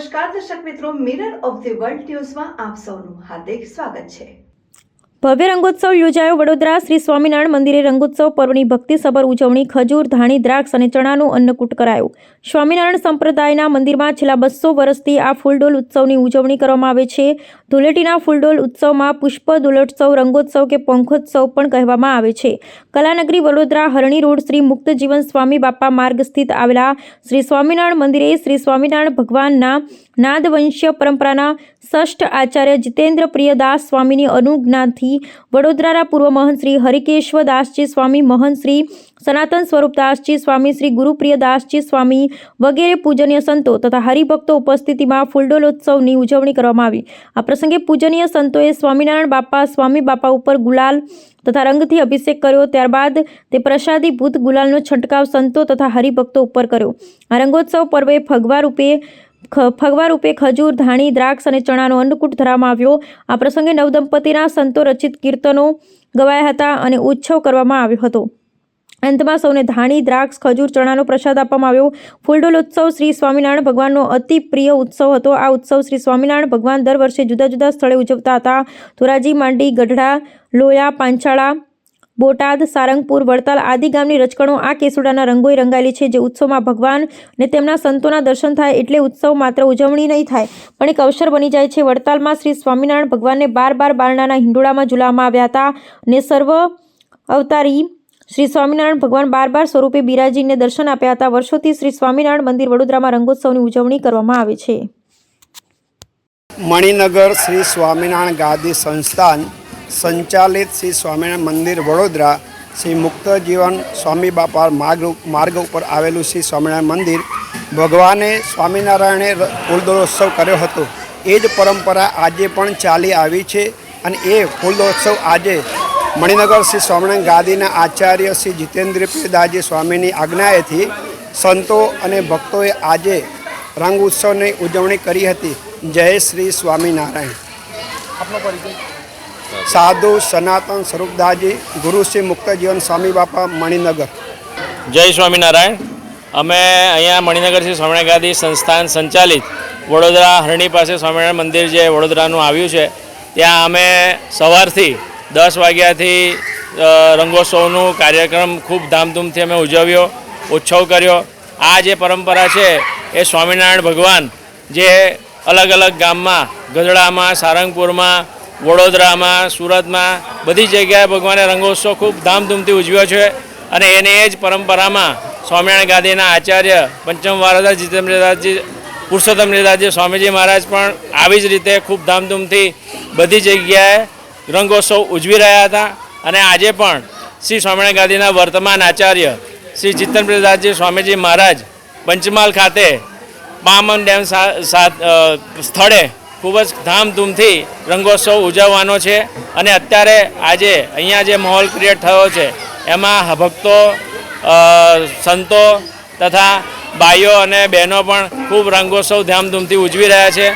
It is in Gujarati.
નમસ્કાર દર્શક મિત્રો, મિરર ઓફ ધ વર્લ્ડ ન્યૂઝમાં આપ સૌનું હાર્દિક સ્વાગત છે। ભવ્ય રંગોત્સવ યોજાયો। વડોદરા શ્રી સ્વામિનારાયણ મંદિરે રંગોત્સવ પર્વની ભક્તિસભર ઉજવણી। ખજૂર, ધાણી, દ્રાક્ષ અને ચણાનું અન્નકૂટ કરાયું। સ્વામિનારાયણ સંપ્રદાયના મંદિરમાં છેલ્લા 200 વર્ષથી આ ફૂલડોલ ઉત્સવની ઉજવણી કરવામાં આવે છે। ધૂળેટીના ફૂલડોલ ઉત્સવમાં પુષ્પ દોલોત્સવ, રંગોત્સવ કે પંખોત્સવ પણ કહેવામાં આવે છે। કલાનગરી વડોદરા હરણી રોડ શ્રી મુક્તજીવન સ્વામી બાપા માર્ગ સ્થિત આવેલા શ્રી સ્વામિનારાયણ મંદિરે શ્રી સ્વામિનારાયણ ભગવાનના નાદવંશ્ય પરંપરાના ષષ્ઠ આચાર્ય જીતેન્દ્ર પ્રિયદાસ સ્વામીની અનુજ્ઞાથી વડોદરાના પૂર્વ મહંત શ્રી હરિકેશ્વર દાસજી સ્વામી, મહંત શ્રી સનાતન સ્વરૂપદાસજી સ્વામી, શ્રી ગુરુપ્રિયદાસજી સ્વામી વગેરે પૂજનીય સંતો તથા હરિભક્તો ઉપસ્થિતિમાં ફૂલડોલોત્સવની ઉજવણી કરવામાં આવી। આ પ્રસંગે પૂજનીય સંતોએ સ્વામિનારાયણ બાપા, સ્વામી બાપા ઉપર ગુલાલ તથા રંગથી અભિષેક કર્યો। ત્યારબાદ તે પ્રસાદી ભૂત ગુલાલનો છંટકાવ સંતો તથા હરિભક્તો ઉપર કર્યો। આ રંગોત્સવ પર્વે ફગવા રૂપે ખજૂર, ધાણી, દ્રાક્ષ અને ચણાનો અન્નકૂટ ધરવામાં આવ્યો। આ પ્રસંગે નવદંપતિના સંતો રચિત કીર્તનો ગવાયા હતા અને ઉત્સવ કરવામાં આવ્યો હતો। અંતમાં સૌને ધાણી, દ્રાક્ષ, ખજૂર, ચણાનો પ્રસાદ આપવામાં આવ્યો। ફૂલડોલ ઉત્સવ શ્રી સ્વામિનારાયણ ભગવાનનો અતિ પ્રિય ઉત્સવ હતો। આ ઉત્સવ શ્રી સ્વામિનારાયણ ભગવાન દર વર્ષે જુદા જુદા સ્થળે ઉજવતા હતા। ધોરાજી, માંડવી, ગઢડા, લોયા, પાંચાળા, બોટાદ, સારંગપુર, વડતાલ આદિ ગામની રજકણો આ કેસુડાના રંગોએ રંગાયેલી છે। જે ઉત્સવમાં ભગવાન ને તેમના સંતોના દર્શન થાય એટલે ઉત્સવ માત્ર ઉજવણી નહીં થાય પણ એક અવસર બની જાય છે। વડતાલમાં શ્રી સ્વામિનારાયણ ભગવાનને 12 બારણાના હિંડોળામાં ઝૂલાવવામાં આવ્યા હતા અને સર્વ અવતારી શ્રી સ્વામિનારાયણ ભગવાન 12 સ્વરૂપે બિરાજીને દર્શન આપ્યા હતા। વર્ષોથી શ્રી સ્વામિનારાયણ મંદિર વડોદરામાં રંગોત્સવની ઉજવણી કરવામાં આવે છે। મણિનગર શ્રી સ્વામિનારાયણ ગાદી સંસ્થાન સંચાલિત શ્રી સ્વામિનારાયણ મંદિર વડોદરા શ્રી મુક્તજીવન સ્વામી બાપા માર્ગ ઉપર આવેલું શ્રી સ્વામિનારાયણ મંદિર ભગવાને સ્વામિનારાયણે ફૂલદોલોત્સવ કર્યો હતો। એ જ પરંપરા આજે પણ ચાલી આવી છે અને એ ફૂલદોલોત્સવ આજે મણિનગર શ્રી સ્વામિનારાયણ ગાદીના આચાર્ય શ્રી જીતેન્દ્ર પ્રિયદાસજી સ્વામીની આજ્ઞાએથી સંતો અને ભક્તોએ આજે રંગ ઉત્સવની ઉજવણી કરી હતી। જય શ્રી સ્વામિનારાયણ। આપનો પરિચય? સાધુ સનાતન સ્વરૂપદાસજી, ગુરુ શ્રી મુક્તજીવન સ્વામી બાપા, મણિનગર। જય સ્વામિનારાયણ। અમે અહીંયા મણિનગર શ્રી સ્વામિનારાયણ ગાદી સંસ્થાન સંચાલિત વડોદરા હરણી પાસે સ્વામિનારાયણ મંદિર જે વડોદરાનું આવ્યું છે ત્યાં અમે સવારથી 10 વાગ્યાથી રંગોત્સવનું કાર્યક્રમ ખૂબ ધામધૂમથી અમે ઉજવ્યો, ઉત્સવ કર્યો। આ જે પરંપરા છે એ સ્વામિનારાયણ ભગવાન જે અલગ અલગ ગામમાં, ગઢડામાં, સારંગપુરમાં, વડોદરામાં, સુરતમાં બધી જગ્યાએ ભગવાને રંગોત્સવ ખૂબ ધામધૂમથી ઉજવ્યો છે અને એને એ જ પરંપરામાં સ્વામિનારાયણ ગાદીના આચાર્ય પંચમ વારદાસ જીતેન્દ્રદાસજી પુરુષોત્તમદાસજી સ્વામીજી મહારાજ પણ આવી જ રીતે ખૂબ ધામધૂમથી બધી જગ્યાએ રંગોત્સવ ઉજવી રહ્યા હતા અને આજે પણ શ્રી સ્વામિનારાયણ ગાદીના વર્તમાન આચાર્ય શ્રી જીતેન્દ્રદાસજી સ્વામીજી મહારાજ પંચમહાલ ખાતે પામન ડેમ સ્થળે ખૂબ જ ધામધૂમથી રંગોત્સવ ઉજવવાનો છે અને અત્યારે આજે અહીંયા જે માહોલ ક્રિએટ થયો છે એમાં ભક્તો, સંતો તથા ભાઈઓ અને બહેનો પણ ખૂબ રંગોત્સવ ધામધૂમથી ઉજવી રહ્યા છે।